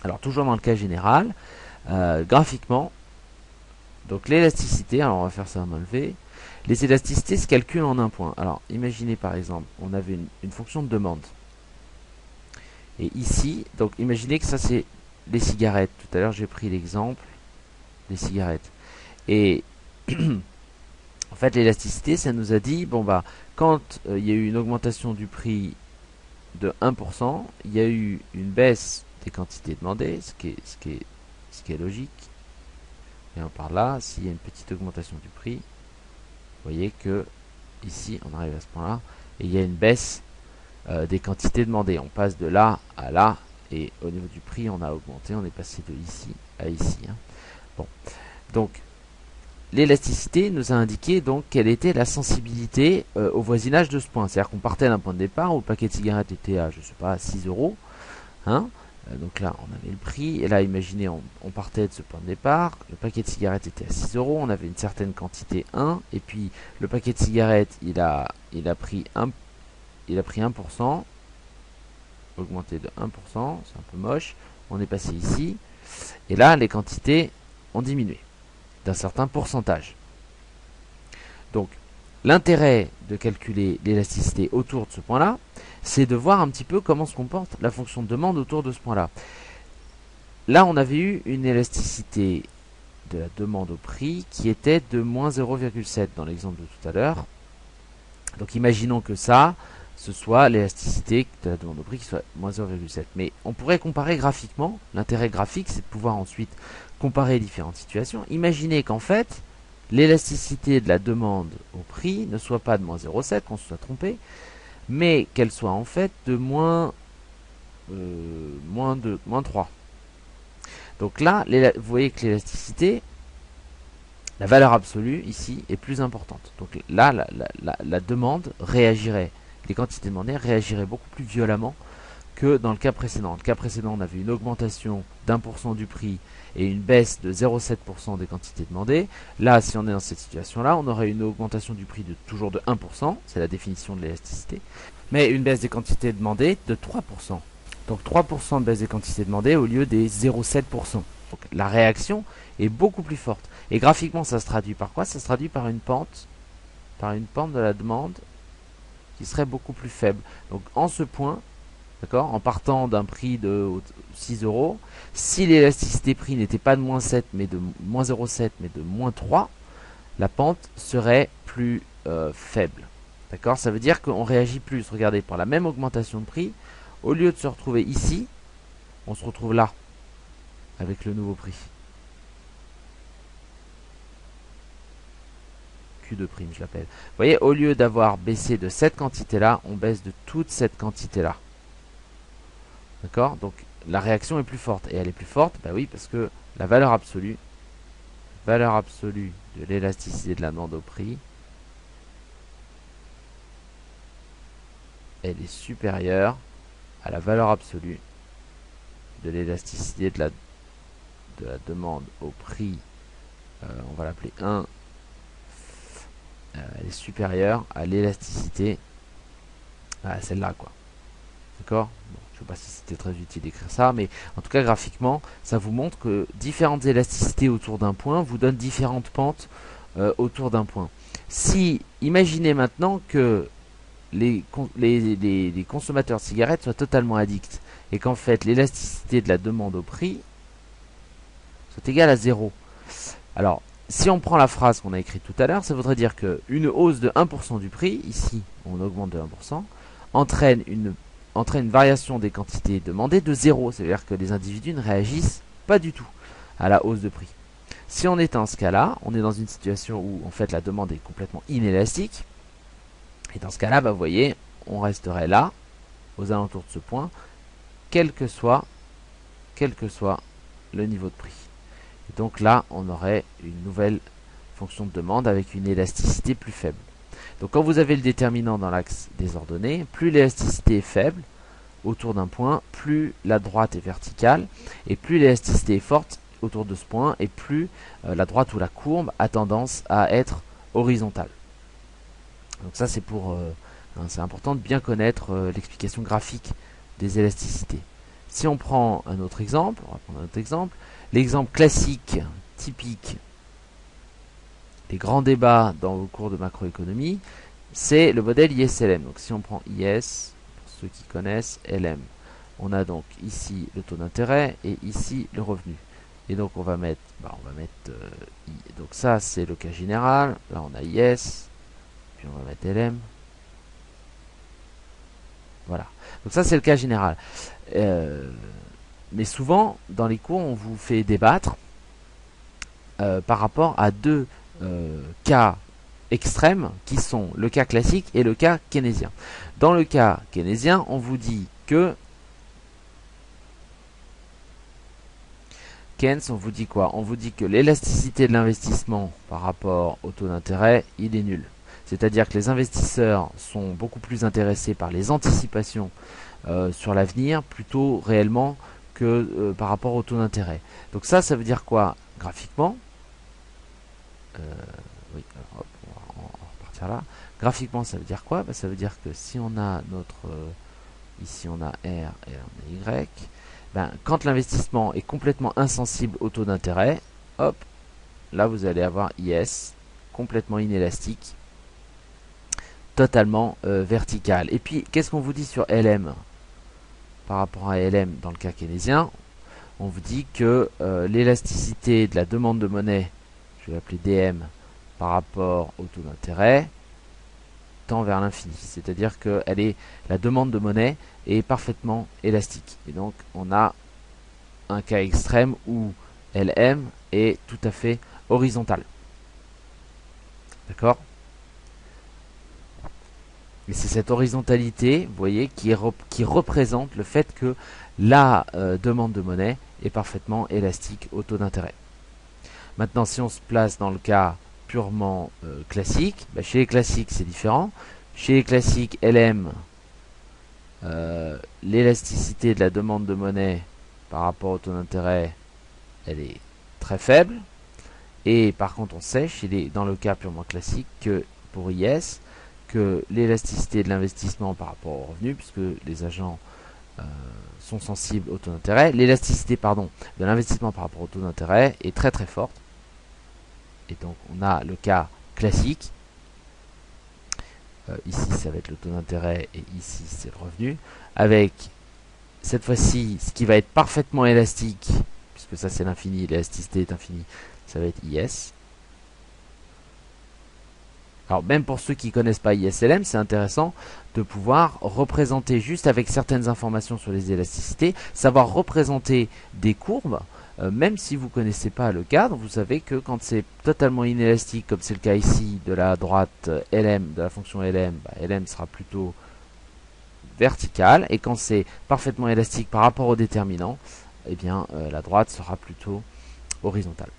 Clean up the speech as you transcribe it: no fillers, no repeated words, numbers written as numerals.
Alors toujours dans le cas général, graphiquement, donc l'élasticité, alors on va faire ça à main levée, les élasticités se calculent en un point. Alors imaginez par exemple, on avait une fonction de demande. Et ici, donc imaginez que ça c'est les cigarettes. Tout à l'heure j'ai pris l'exemple des cigarettes. Et en fait l'élasticité ça nous a dit, bon bah quand il y a eu une augmentation du prix de 1%, il y a eu une baisse des quantités demandées, ce qui est logique. Et par là, s'il y a une petite augmentation du prix, vous voyez que ici on arrive à ce point là, et il y a une baisse des quantités demandées. On passe de là à là, et au niveau du prix on a augmenté, on est passé de ici à ici. Hein. Bon, donc l'élasticité nous a indiqué donc quelle était la sensibilité au voisinage de ce point. C'est-à-dire qu'on partait d'un point de départ où le paquet de cigarettes était à, je sais pas, 6 euros. Hein. Donc là, on avait le prix. Et là, imaginez, on partait de ce point de départ. Le paquet de cigarettes était à 6 euros. On avait une certaine quantité 1. Et puis, le paquet de cigarettes, il a pris 1%. Augmenté de 1%. C'est un peu moche. On est passé ici. Et là, les quantités ont diminué d'un certain pourcentage. Donc, l'intérêt de calculer l'élasticité autour de ce point-là, c'est de voir un petit peu comment se comporte la fonction de demande autour de ce point-là. Là, on avait eu une élasticité de la demande au prix qui était de moins 0,7 dans l'exemple de tout à l'heure. Donc, imaginons que ça, ce soit l'élasticité de la demande au prix qui soit moins 0,7. Mais on pourrait comparer graphiquement. L'intérêt graphique, c'est de pouvoir ensuite comparer différentes situations. Imaginez qu'en fait, l'élasticité de la demande au prix ne soit pas de moins 0,7, qu'on se soit trompé, mais qu'elle soit en fait de moins 3. Donc là, vous voyez que l'élasticité, la valeur absolue ici est plus importante. Donc là, la demande réagirait, les quantités demandées réagiraient beaucoup plus violemment que dans le cas précédent. Dans le cas précédent, on avait une augmentation d'1% du prix et une baisse de 0,7% des quantités demandées. Là, si on est dans cette situation-là, on aurait une augmentation du prix de toujours de 1%, c'est la définition de l'élasticité, mais une baisse des quantités demandées de 3%. Donc 3% de baisse des quantités demandées au lieu des 0,7%. Donc la réaction est beaucoup plus forte. Et graphiquement, ça se traduit par quoi? Ça se traduit par une pente de la demande qui serait beaucoup plus faible. Donc en ce point, d'accord, en partant d'un prix de 6 euros, si l'élasticité prix n'était pas de moins 7, mais de moins 0,7, mais de moins 3, la pente serait plus faible. D'accord, ça veut dire qu'on réagit plus. Regardez, pour la même augmentation de prix, au lieu de se retrouver ici, on se retrouve là, avec le nouveau prix. Q2', je l'appelle. Vous voyez, au lieu d'avoir baissé de cette quantité-là, on baisse de toute cette quantité-là. D'accord? Donc la réaction est plus forte. Et elle est plus forte, bah oui, parce que la valeur absolue de l'élasticité de la demande au prix, elle est supérieure à la valeur absolue de l'élasticité de la demande au prix. On va l'appeler 1. Elle est supérieure à l'élasticité à celle-là, quoi. D'accord? Bon, je ne sais pas si c'était très utile d'écrire ça, mais en tout cas graphiquement, ça vous montre que différentes élasticités autour d'un point vous donnent différentes pentes autour d'un point. Si, imaginez maintenant que les consommateurs de cigarettes soient totalement addicts et qu'en fait l'élasticité de la demande au prix soit égale à 0. Alors, si on prend la phrase qu'on a écrite tout à l'heure, ça voudrait dire qu'une hausse de 1% du prix, ici on augmente de 1%, entraîne une variation des quantités demandées de 0. C'est-à-dire que les individus ne réagissent pas du tout à la hausse de prix. Si on est dans ce cas-là, on est dans une situation où en fait la demande est complètement inélastique. Et dans ce cas-là, bah, vous voyez, on resterait là, aux alentours de ce point, quel que soit le niveau de prix. Et donc là, on aurait une nouvelle fonction de demande avec une élasticité plus faible. Donc quand vous avez le déterminant dans l'axe des ordonnées, plus l'élasticité est faible autour d'un point, plus la droite est verticale, et plus l'élasticité est forte autour de ce point, et plus la droite ou la courbe a tendance à être horizontale. Donc ça c'est important de bien connaître l'explication graphique des élasticités. Si on prend un autre exemple, on va prendre un autre exemple, l'exemple classique, typique, des grands débats dans vos cours de macroéconomie, c'est le modèle ISLM. Donc si on prend IS, pour ceux qui connaissent, LM, on a donc ici le taux d'intérêt et ici le revenu. Et donc on va mettre, donc ça c'est le cas général, là on a IS, puis on va mettre LM. Voilà. Donc ça c'est le cas général. Mais souvent dans les cours on vous fait débattre par rapport à deux cas extrêmes qui sont le cas classique et le cas keynésien. Dans le cas keynésien, on vous dit que Keynes, on vous dit quoi? On vous dit que l'élasticité de l'investissement par rapport au taux d'intérêt, il est nul. C'est-à-dire que les investisseurs sont beaucoup plus intéressés par les anticipations sur l'avenir plutôt réellement que par rapport au taux d'intérêt. Donc ça veut dire quoi graphiquement? Oui, hop, on va repartir là. Graphiquement, ça veut dire quoi? Ça veut dire que si on a notre... ici, on a R et on a Y. Quand l'investissement est complètement insensible au taux d'intérêt, hop, là, vous allez avoir IS, complètement inélastique, totalement vertical. Et puis, qu'est-ce qu'on vous dit sur LM? Par rapport à LM dans le cas keynésien, on vous dit que l'élasticité de la demande de monnaie, je vais l'appeler DM, par rapport au taux d'intérêt, tend vers l'infini. C'est-à-dire que la demande de monnaie est parfaitement élastique. Et donc, on a un cas extrême où LM est tout à fait horizontal. D'accord? Et c'est cette horizontalité, vous voyez, qui représente le fait que la demande de monnaie est parfaitement élastique au taux d'intérêt. Maintenant, si on se place dans le cas purement classique, chez les classiques c'est différent. Chez les classiques LM, l'élasticité de la demande de monnaie par rapport au taux d'intérêt, elle est très faible. Et par contre, on sait, dans le cas purement classique, que pour IS, que l'élasticité de l'investissement par rapport au revenu, puisque les agents sont sensibles au taux d'intérêt, l'élasticité de l'investissement par rapport au taux d'intérêt est très très forte. Et donc on a le cas classique. Ici ça va être le taux d'intérêt et ici c'est le revenu. Avec cette fois-ci ce qui va être parfaitement élastique, puisque ça c'est l'infini, l'élasticité est infinie, ça va être IS. Alors même pour ceux qui ne connaissent pas ISLM, c'est intéressant de pouvoir représenter juste avec certaines informations sur les élasticités, savoir représenter des courbes, même si vous ne connaissez pas le cadre, vous savez que quand c'est totalement inélastique, comme c'est le cas ici de la droite LM, de la fonction LM, LM sera plutôt verticale, et quand c'est parfaitement élastique par rapport au déterminant, eh bien la droite sera plutôt horizontale.